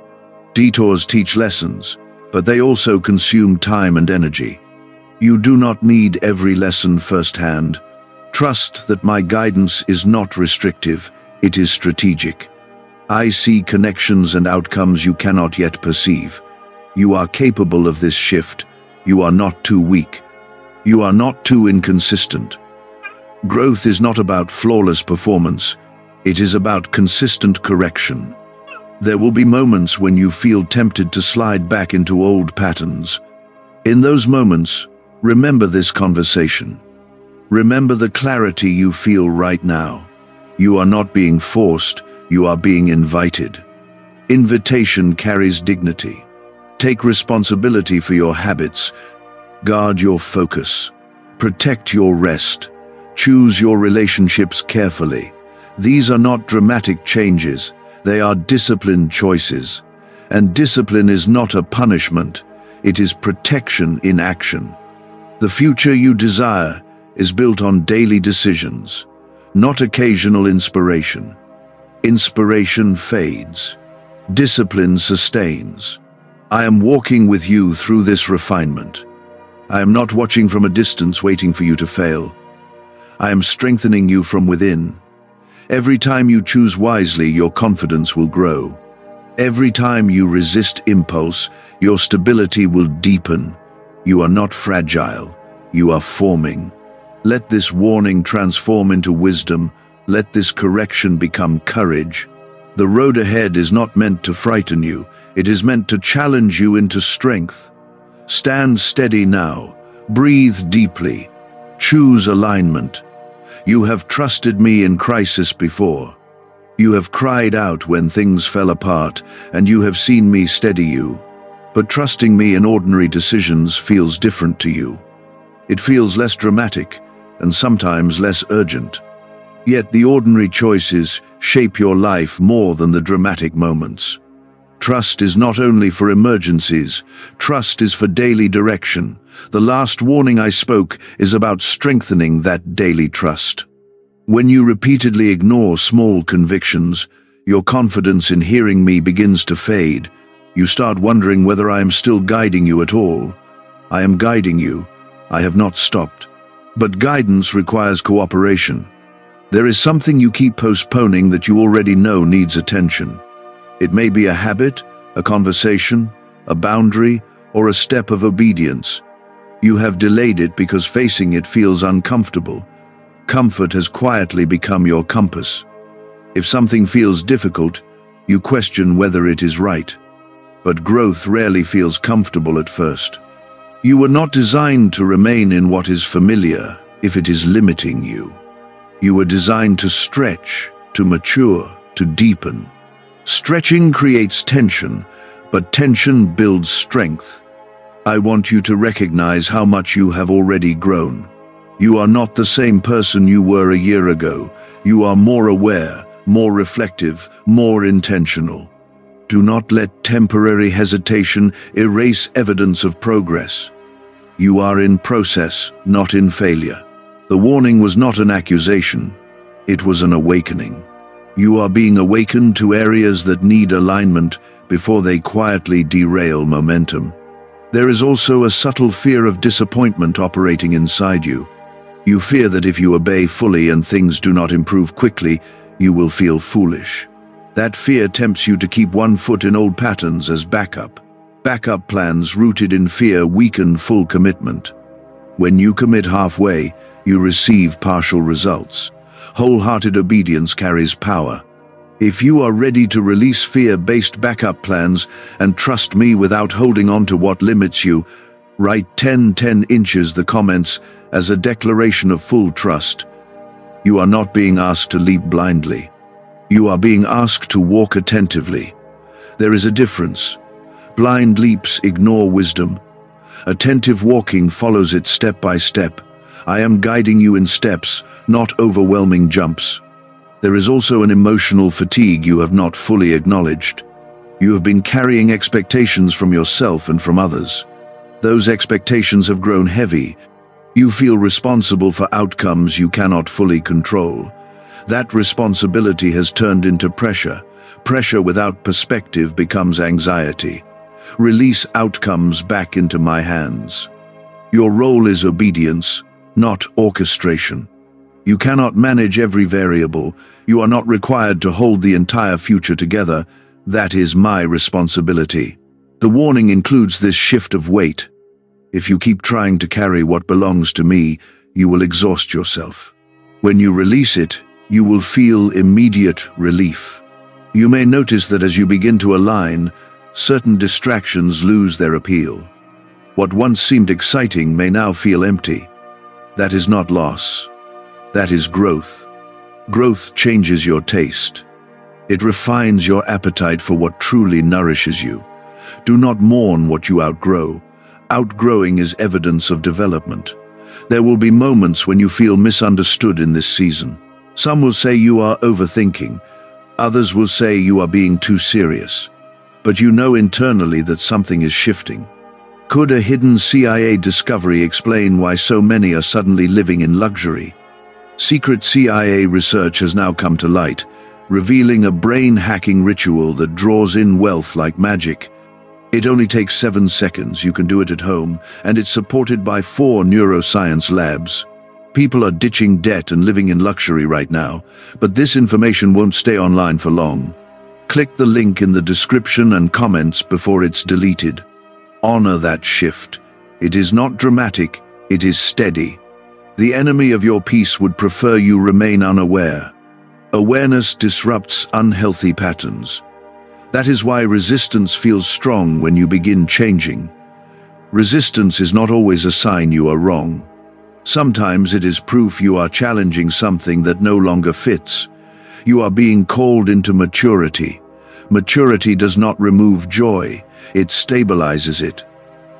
Detours teach lessons, but they also consume time and energy. You do not need every lesson firsthand. Trust that my guidance is not restrictive, it is strategic. I see connections and outcomes you cannot yet perceive. You are capable of this shift. You are not too weak. You are not too inconsistent. Growth is not about flawless performance. It is about consistent correction. There will be moments when you feel tempted to slide back into old patterns. In those moments, remember this conversation. Remember the clarity you feel right now. You are not being forced, you are being invited. Invitation carries dignity. Take responsibility for your habits. Guard your focus. Protect your rest. Choose your relationships carefully. These are not dramatic changes, they are disciplined choices. And discipline is not a punishment, it is protection in action. The future you desire is built on daily decisions, not occasional inspiration. Inspiration fades. Discipline sustains. I am walking with you through this refinement. I am not watching from a distance waiting for you to fail. I am strengthening you from within. Every time you choose wisely, your confidence will grow. Every time you resist impulse, your stability will deepen. You are not fragile, you are forming. Let this warning transform into wisdom. Let this correction become courage. The road ahead is not meant to frighten you, it is meant to challenge you into strength. Stand steady now, breathe deeply, choose alignment. You have trusted me in crisis before. You have cried out when things fell apart, and you have seen me steady you. But trusting me in ordinary decisions feels different to you. It feels less dramatic, and sometimes less urgent. Yet the ordinary choices shape your life more than the dramatic moments. Trust is not only for emergencies, trust is for daily direction. The last warning I spoke is about strengthening that daily trust. When you repeatedly ignore small convictions, your confidence in hearing me begins to fade. You start wondering whether I am still guiding you at all. I am guiding you. I have not stopped. But guidance requires cooperation. There is something you keep postponing that you already know needs attention. It may be a habit, a conversation, a boundary, or a step of obedience. You have delayed it because facing it feels uncomfortable. Comfort has quietly become your compass. If something feels difficult, you question whether it is right. But growth rarely feels comfortable at first. You were not designed to remain in what is familiar if it is limiting you. You were designed to stretch, to mature, to deepen. Stretching creates tension, but tension builds strength. I want you to recognize how much you have already grown. You are not the same person you were a year ago. You are more aware, more reflective, more intentional. Do not let temporary hesitation erase evidence of progress. You are in process, not in failure. The warning was not an accusation. It was an awakening. You are being awakened to areas that need alignment before they quietly derail momentum. There is also a subtle fear of disappointment operating inside you. You fear that if you obey fully and things do not improve quickly, you will feel foolish. That fear tempts you to keep one foot in old patterns as backup. Backup plans rooted in fear weaken full commitment. When you commit halfway, you receive partial results. Wholehearted obedience carries power. If you are ready to release fear-based backup plans and trust me without holding on to what limits you, write 10 inches the comments as a declaration of full trust. You are not being asked to leap blindly. You are being asked to walk attentively. There is a difference. Blind leaps ignore wisdom. Attentive walking follows it step by step. I am guiding you in steps, not overwhelming jumps. There is also an emotional fatigue you have not fully acknowledged. You have been carrying expectations from yourself and from others. Those expectations have grown heavy. You feel responsible for outcomes you cannot fully control. That responsibility has turned into pressure. Pressure without perspective becomes anxiety. Release outcomes back into my hands. Your role is obedience, not orchestration. You cannot manage every variable. You are not required to hold the entire future together. That is my responsibility. The warning includes this shift of weight. If you keep trying to carry what belongs to me, you will exhaust yourself. When you release it, you will feel immediate relief. You may notice that as you begin to align, certain distractions lose their appeal. What once seemed exciting may now feel empty. That is not loss. That is growth. Growth changes your taste. It refines your appetite for what truly nourishes you. Do not mourn what you outgrow. Outgrowing is evidence of development. There will be moments when you feel misunderstood in this season. Some will say you are overthinking. Others will say you are being too serious. But you know internally that something is shifting. Could a hidden CIA discovery explain why so many are suddenly living in luxury? Secret CIA research has now come to light, revealing a brain-hacking ritual that draws in wealth like magic. It only takes 7 seconds, you can do it at home, and it's supported by 4 neuroscience labs. People are ditching debt and living in luxury right now, but this information won't stay online for long. Click the link in the description and comments before it's deleted. Honor that shift. It is not dramatic, it is steady. The enemy of your peace would prefer you remain unaware. Awareness disrupts unhealthy patterns. That is why resistance feels strong when you begin changing. Resistance is not always a sign you are wrong. Sometimes it is proof you are challenging something that no longer fits. You are being called into maturity. Maturity does not remove joy, it stabilizes it.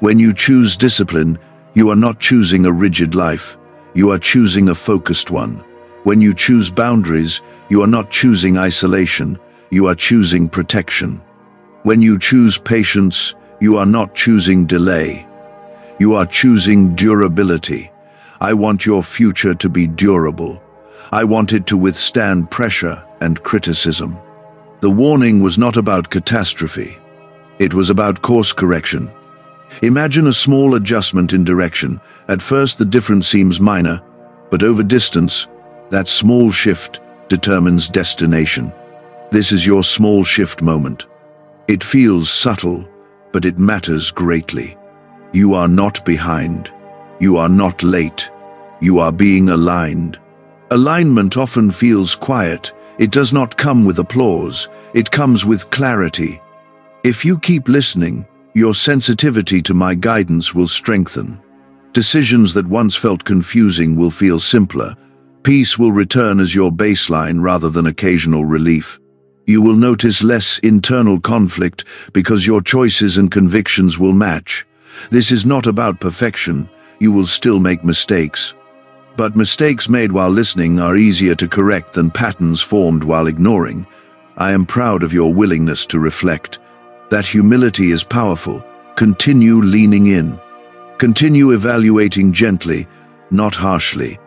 When you choose discipline, you are not choosing a rigid life, you are choosing a focused one. When you choose boundaries, you are not choosing isolation, you are choosing protection. When you choose patience, you are not choosing delay. You are choosing durability. I want your future to be durable. I want it to withstand pressure and criticism. The warning was not about catastrophe. It was about course correction. Imagine a small adjustment in direction. At first the difference seems minor, but over distance, that small shift determines destination. This is your small shift moment. It feels subtle, but it matters greatly. You are not behind. You are not late. You are being aligned. Alignment often feels quiet. It does not come with applause. It comes with clarity. If you keep listening, your sensitivity to my guidance will strengthen. Decisions that once felt confusing will feel simpler. Peace will return as your baseline rather than occasional relief. You will notice less internal conflict because your choices and convictions will match. This is not about perfection. You will still make mistakes. But mistakes made while listening are easier to correct than patterns formed while ignoring. I am proud of your willingness to reflect. That humility is powerful. Continue leaning in. Continue evaluating gently, not harshly.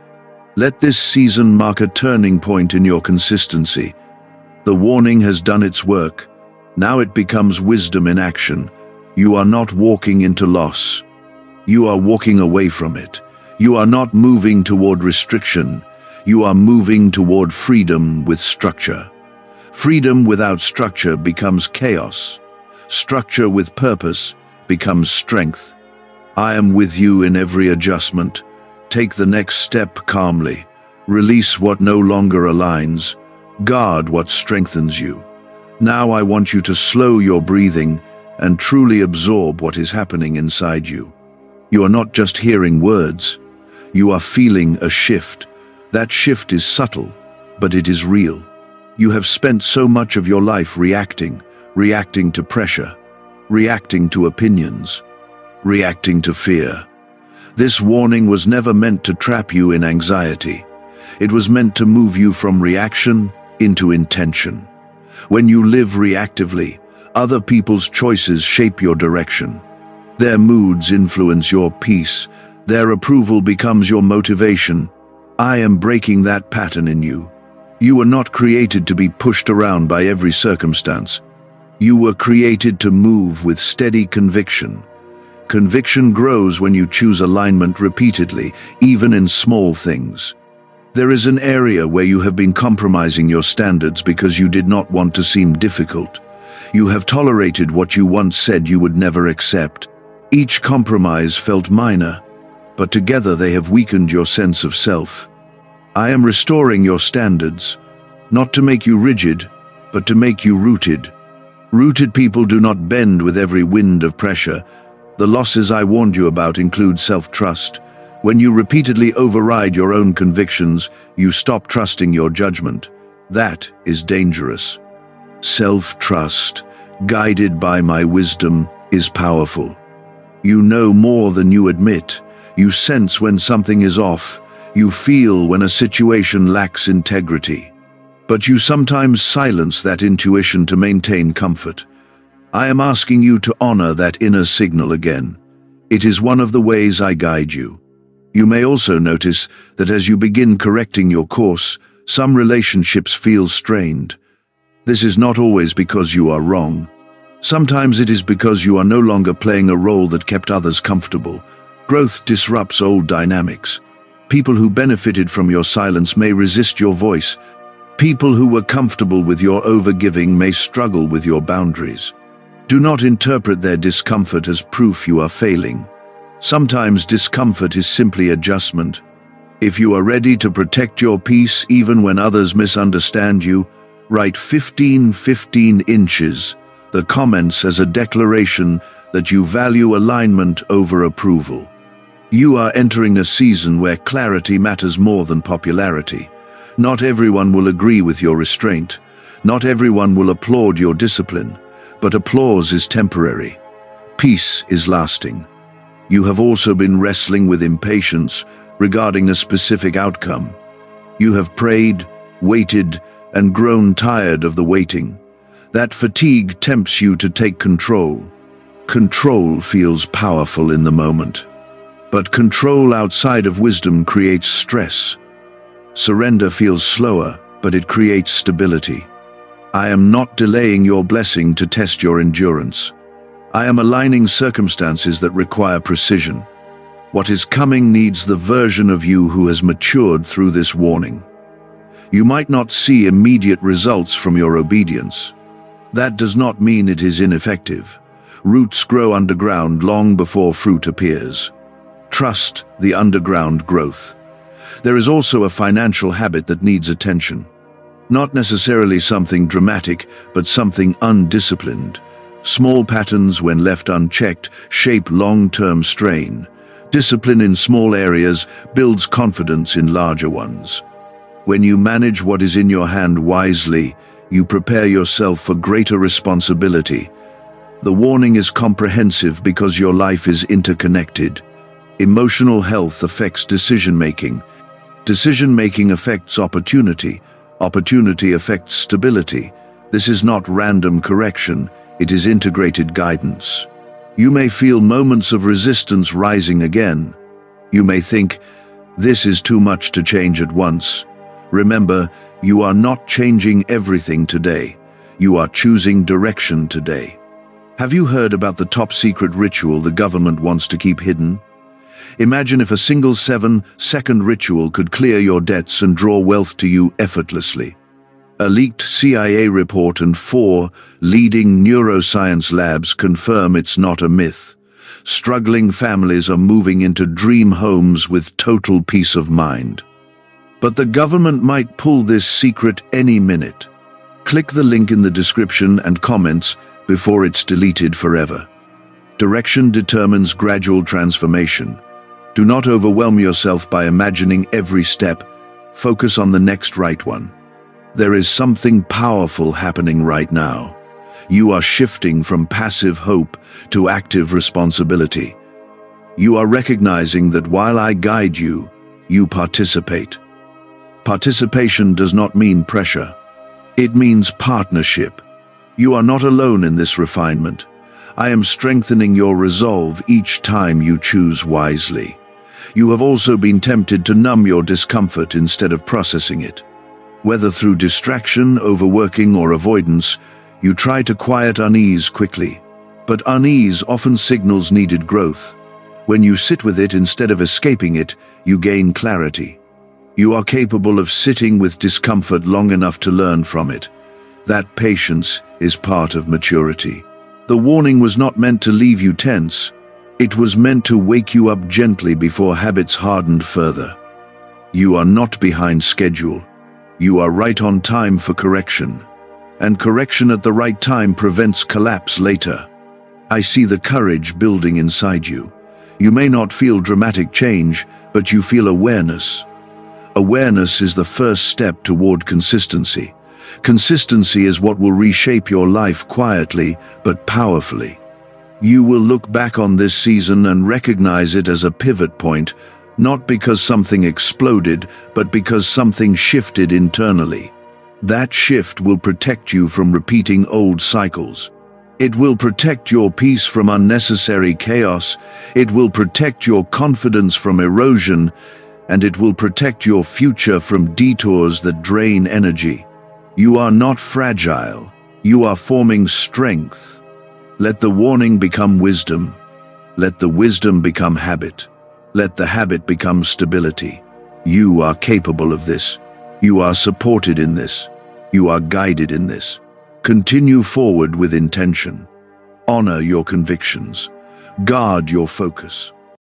Let this season mark a turning point in your consistency. The warning has done its work. Now it becomes wisdom in action. You are not walking into loss. You are walking away from it. You are not moving toward restriction. You are moving toward freedom with structure. Freedom without structure becomes chaos. Structure with purpose becomes strength. I am with you in every adjustment. Take the next step calmly. Release what no longer aligns. Guard what strengthens you. Now I want you to slow your breathing and truly absorb what is happening inside you. You are not just hearing words. You are feeling a shift. That shift is subtle, but it is real. You have spent so much of your life reacting to pressure, reacting to opinions, reacting to fear. This warning was never meant to trap you in anxiety. It was meant to move you from reaction into intention. When you live reactively, other people's choices shape your direction. Their moods influence your peace. Their approval becomes your motivation. I am breaking that pattern in you. You were not created to be pushed around by every circumstance. You were created to move with steady conviction. Conviction grows when you choose alignment repeatedly, even in small things. There is an area where you have been compromising your standards because you did not want to seem difficult. You have tolerated what you once said you would never accept. Each compromise felt minor, but together they have weakened your sense of self. I am restoring your standards, not to make you rigid, but to make you rooted. Rooted people do not bend with every wind of pressure. The losses I warned you about include self-trust. When you repeatedly override your own convictions, you stop trusting your judgment. That is dangerous. Self-trust, guided by my wisdom, is powerful. You know more than you admit. You sense when something is off. You feel when a situation lacks integrity. But you sometimes silence that intuition to maintain comfort. I am asking you to honor that inner signal again. It is one of the ways I guide you. You may also notice that as you begin correcting your course, some relationships feel strained. This is not always because you are wrong. Sometimes it is because you are no longer playing a role that kept others comfortable. Growth disrupts old dynamics. People who benefited from your silence may resist your voice. People who were comfortable with your overgiving may struggle with your boundaries. Do not interpret their discomfort as proof you are failing. Sometimes discomfort is simply adjustment. If you are ready to protect your peace even when others misunderstand you, write 15 inches, the comments as a declaration that you value alignment over approval. You are entering a season where clarity matters more than popularity. Not everyone will agree with your restraint. Not everyone will applaud your discipline. But applause is temporary. Peace is lasting. You have also been wrestling with impatience regarding a specific outcome. You have prayed, waited, and grown tired of the waiting. That fatigue tempts you to take control. Control feels powerful in the moment. But control outside of wisdom creates stress. Surrender feels slower, but it creates stability. I am not delaying your blessing to test your endurance. I am aligning circumstances that require precision. What is coming needs the version of you who has matured through this warning. You might not see immediate results from your obedience. That does not mean it is ineffective. Roots grow underground long before fruit appears. Trust the underground growth. There is also a financial habit that needs attention. Not necessarily something dramatic, but something undisciplined. Small patterns, when left unchecked, shape long-term strain. Discipline in small areas builds confidence in larger ones. When you manage what is in your hand wisely, you prepare yourself for greater responsibility. The warning is comprehensive because your life is interconnected. Emotional health affects decision-making. Decision-making affects opportunity. Opportunity affects stability. This is not random correction, it is integrated guidance. You may feel moments of resistance rising again. You may think, this is too much to change at once. Remember, you are not changing everything today. You are choosing direction today. Have you heard about the top-secret ritual the government wants to keep hidden? Imagine if a single 7-second ritual could clear your debts and draw wealth to you effortlessly. A leaked CIA report and 4 leading neuroscience labs confirm it's not a myth. Struggling families are moving into dream homes with total peace of mind. But the government might pull this secret any minute. Click the link in the description and comments before it's deleted forever. Direction determines gradual transformation. Do not overwhelm yourself by imagining every step. Focus on the next right one. There is something powerful happening right now. You are shifting from passive hope to active responsibility. You are recognizing that while I guide you, you participate. Participation does not mean pressure. It means partnership. You are not alone in this refinement. I am strengthening your resolve each time you choose wisely. You have also been tempted to numb your discomfort instead of processing it. Whether through distraction, overworking, or avoidance, you try to quiet unease quickly. But unease often signals needed growth. When you sit with it instead of escaping it, you gain clarity. You are capable of sitting with discomfort long enough to learn from it. That patience is part of maturity. The warning was not meant to leave you tense. It was meant to wake you up gently before habits hardened further. You are not behind schedule. You are right on time for correction. And correction at the right time prevents collapse later. I see the courage building inside you. You may not feel dramatic change, but you feel awareness. Awareness is the first step toward consistency. Consistency is what will reshape your life quietly but powerfully. You will look back on this season and recognize it as a pivot point, not because something exploded, but because something shifted internally. That shift will protect you from repeating old cycles. It will protect your peace from unnecessary chaos, it will protect your confidence from erosion, and it will protect your future from detours that drain energy. You are not fragile, you are forming strength. Let the warning become wisdom. Let the wisdom become habit. Let the habit become stability. You are capable of this. You are supported in this. You are guided in this. Continue forward with intention. Honor your convictions. Guard your focus.